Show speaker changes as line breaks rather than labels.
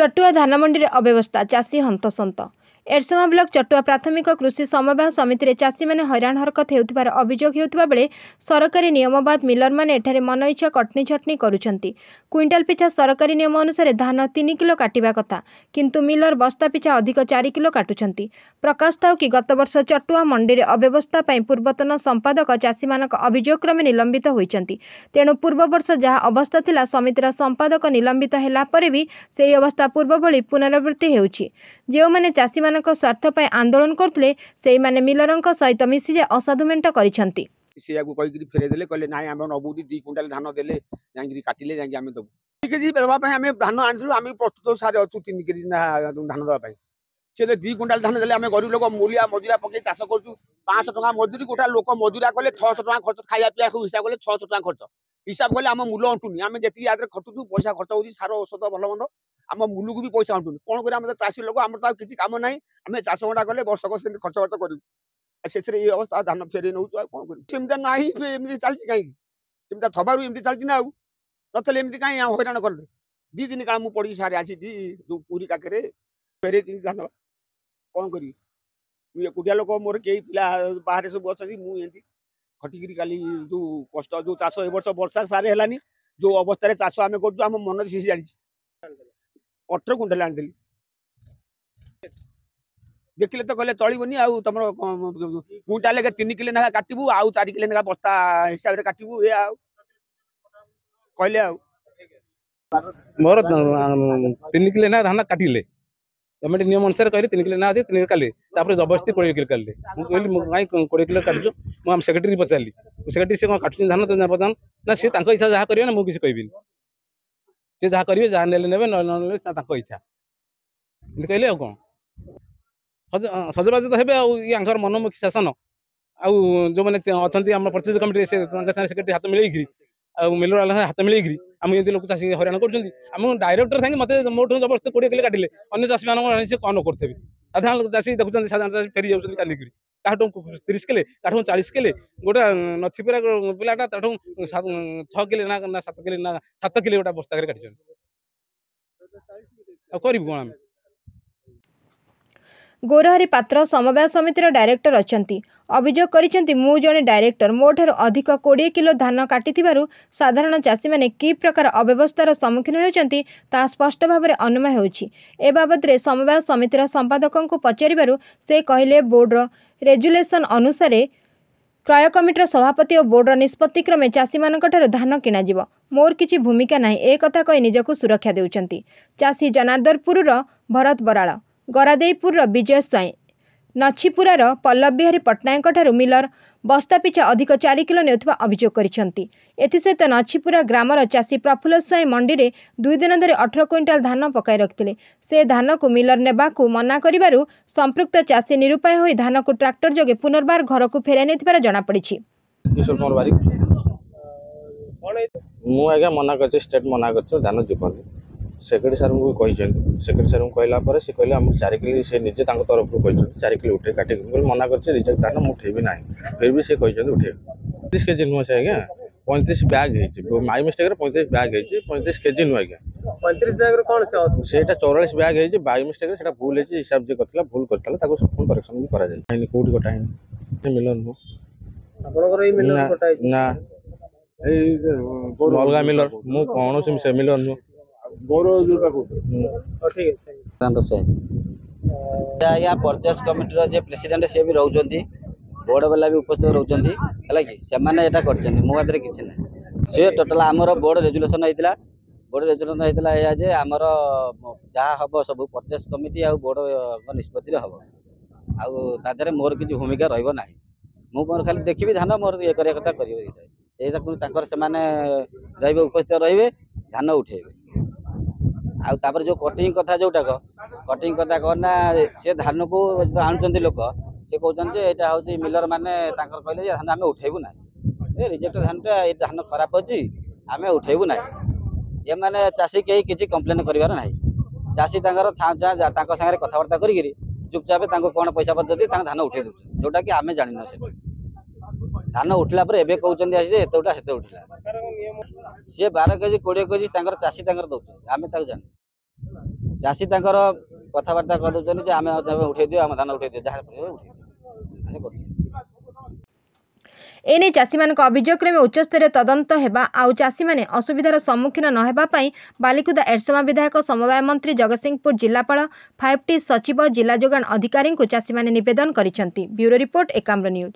चटुआ धानमंडी अव्यवस्था चाषी हंतसंत। एरसमा ब्लॉक चटुआ प्राथमिक कृषि समवाय समिति रे चाषी मैंने हैरान हरकत हेउथिबार अभियोग हेउथिबा बेले सरकारी नियमबाद मिलर माने एठारे मन इच्छा कटनी छटनी करुछंती। क्विंटाल पिछा सरकारी नियम अनुसार धान 3 किलो काटिबा कथा, किंतु मिलर बस्ता पिछा अधिक 4 किलो काटुछंती। प्रकाश थाउ कि गत वर्ष चटुआ मंडी रे अव्यवस्था पई पूर्वतन संपादक चाषी मानक अभियोग क्रमे निलंबित होइछंती। तेणु पूर्व वर्ष जहा अवस्था थिला समितिर संपादक निलंबित हेला परे भी सेही अवस्था पूर्व भली पुनरावृत्ति हेउछि। जेउ माने चाषी मानक स्वार्थ पई आंदोलन करथले सेही माने मिलरंक सहित मिसी जे असाधु मेंट करिसंती।
से कहीकि फेरे देले कहले नाई आम नबू 2 क्विंटाल धान देले जाई काटिले जाई आम दबू 2 केजी देवा आम धान आनिलु आम प्रस्तुत सारे अच्छु 3 केजी धान देवा से 2 क्विंटाल धान देले आम गरीब लोक मूलिया मजुरा पकई चाष करूँ 500 टका मजूरी गोटा लोक मजुरा कले 600 टका खर्च खाया पीया हिसाब कले 600 टका खर्च हिसाब कले आम मूल अंटुनी आम जी आदि खटुचु पैसा खर्च हो सार औषध भल मंद आम मूल को भी पैसा अंटुनी कौन कर चाषी लोक आम तो किसी काम ना आम चाष गंडा कले वर्षक से खर्च वर्च करूँ शेष ये अवस्था धान फेरे नौ कौन कर ना चलती कहीं थबार एमती चलती ना नतले एमती कहीं हैरान कर 2 दिन काल मुझे पड़ी सारे आसी जो पूरी काके फेरे धान कौन करी एकुटिया लोक मोर कई पिला बाहर सब अच्छा मुझे खटिकी काली जो कष्ट जो चाष ए वर्ष वर्षा सारे है जो अवस्था चाष आम कर मन सी जानी 18 क्विंटाल आनी देखिले तो कहले चलबनी आउ तुम क्विंटाल 3 किलो ना काटबू आउ 4 किलो ना बस्ता हिसाब से काटबू ये कहले आउ
मोर 3 किलो ना धान काटिले गवर्नमेंट नियम अनुसार कहले 3 किलो ना आज 3 काले तापर जबरदस्ती 20 किलो काटले कहीं 20 किलो काटू मुझे सेक्रेटरी पचारि सेक्रेटरी से काटुन धान तो बर्तमान ना सी इच्छा जहाँ करेंगे ना मुझे कहबी सी जहाँ करेंगे जहाँ ने ने इच्छा कहले आ कौन सजबाज तो हे आंर मनमुखी शासन आउ जो मैंने अच्छा आम परचेज कमिटी सेक्रेटरी हाथ मिलैक मिलर हाथ मिलैक आम ये लोग चाषी हैरान कर डायरेक्टर थे मत मोटू जबरदस्ती 20 किलो काटिले अन्य चाषी मान से कौन करते साधारण चाषी देखुं साधारण चाषी फेरी जाऊँ कालिक काठू 30 किले काठू 40 किले गोटे नथी पूरा पिलाटा ताठू 6 किले ना 7 किले ना 7 किले गोटा बस्ता काटी करूँ कौन आम
गौरहरी पात्र समवाय समितिर डायरेक्टर अछंती अभियोग करिसेंती मु जने डायरेक्टर मोठार अधिक 20 किलो धान काटिथिबारु साधारण चाषी माने की प्रकार अव्यवस्थार सम्मुखीन होउचंती ता स्पष्ट भाव में अनुमान होउछि। ए बाबत रे समवाय समितिर संपादकंकु पचारिबारु से कहिले बोर्डर रेजुलेशन अनुसार क्रय कमिटर सभापति और बोर्डर निष्पत्ति क्रमे चाषी मानकठारु धान किना जिवो मोर किछि भूमिका नाही ए कथा कहि निजकु सुरक्षा देउचंती। चाषी जनार्दनपुर भरत बराळ गरादेईपुर विजय स्वाई नछीपुरार पल्लव बिहारी पट्टनायक ठारू मिलर बस्ता पिछा अधिक 4 किलो नेउथिबा अभियोग करिसेंती। एथिसहित नछीपुरा ग्रामर चाषी प्रफुल्ल स्वाई मंडी रे 2 दिन धरि 18 क्विंटाल धान पकाई रखिथिले से धान को मिलर नेबाकू मना करिबारु संपृक्त चाषी निरुपाय होई धान को ट्रैक्टर जोगे पुनर्बार घर को फेराई नेथिबार जणा पड़िछि।
मु आज्ञा मना कर स्टेट मना कर धान जीवन सेक्रेटरी सार को कही सेक्रेटरी सार को कहला से कहले हम 4 किलो से निजे तरफ 4 किलो उठे काटे मना कर रिजेक्ट धान मुठे भी ना फिर भी से उठे 30 केजी नुह से आज्ञा 35 bag my mistake 35 bag 35 KG नुह आज्ञा
35 बैग कौन
से 44 बैग बाई मिस्टेक से भूल है हिसाब जे करथिला भूल करथिला ताको सब करेक्शन भी करा जाय कोठी कटा है मिलन नु
आपनकर ई मिलन कटा
ना ए अलगा मिलर मु कोन से मिलन नु
गौरव जोटा को ठीक है
या परचेस कमिटी जे प्रेसिडेंट से भी रहउचंती बोर्ड वाला भी उपस्थित रहउचंती हला कि से माने एटा करचंती मो बादरे किछ नै से टोटल हमर बोर्ड रेजुलेशन हेतिला या जे हमर जहा हबो सब परचेस कमिटी आ बोर्ड को निष्पत्ति रे हबो आ तादरे मोर किछ भूमिका रहइबो नाही मु मोर खाली देखिबी धान मोर ये करिया कथा करियो एटा कोन ताकर से माने रहइबे उपस्थित रहिबे धान उठेबे आ तापर जो कटिंग कथा जोटा कटिंग कथा कहना से धान को आणुचंती लोक से कहउचन जे एटा होची मिलर माने ताकर कहले जे धान हमें उठेबू ना ए रिजेक्ट धानटा ए धान खराब अछि हमें उठेबू ना ये माने चासी केही किछि कंप्लेन करिवार नाही चासी तांगर तांको संगे कथावार्ता करिगिरी चुपचाप तांको कोन पैसा पद्धति तांग धान उठे दउ जोटा कि हमें जानि न से धान उठला पर एबे कहउचंदी आसी जे एतोटा हेते उठला से 12 केजी 20 केजी तांगर चासी तांगर दउचंदी हमें ताक जानि ଚାଷୀ ତାଙ୍କର କଥାବାର୍ତ୍ତା କରିଦେଉଛନ୍ତି ଯେ ଆମେ ଉଠେଇ ଦିଅ, ଆମ ଧାନ ଉଠେଇ ଦିଅ, ଯାହା ଉଠେଇ ଦିଅ।
एने चाषीमानक अभियोग क्रमे उच्चस्तरीय तदंत हेबा आउ चाषीमाने असुविधार सम्मुखीन न हेबा पई बालिकुदा एरसमा विधायक समवाय मंत्री जगतसिंहपुर जिलापाल 5T सचिव जिला जोगाण अधिकारी को चाषीमाने निवेदन करिसेंती। Bureau report Ekamra news.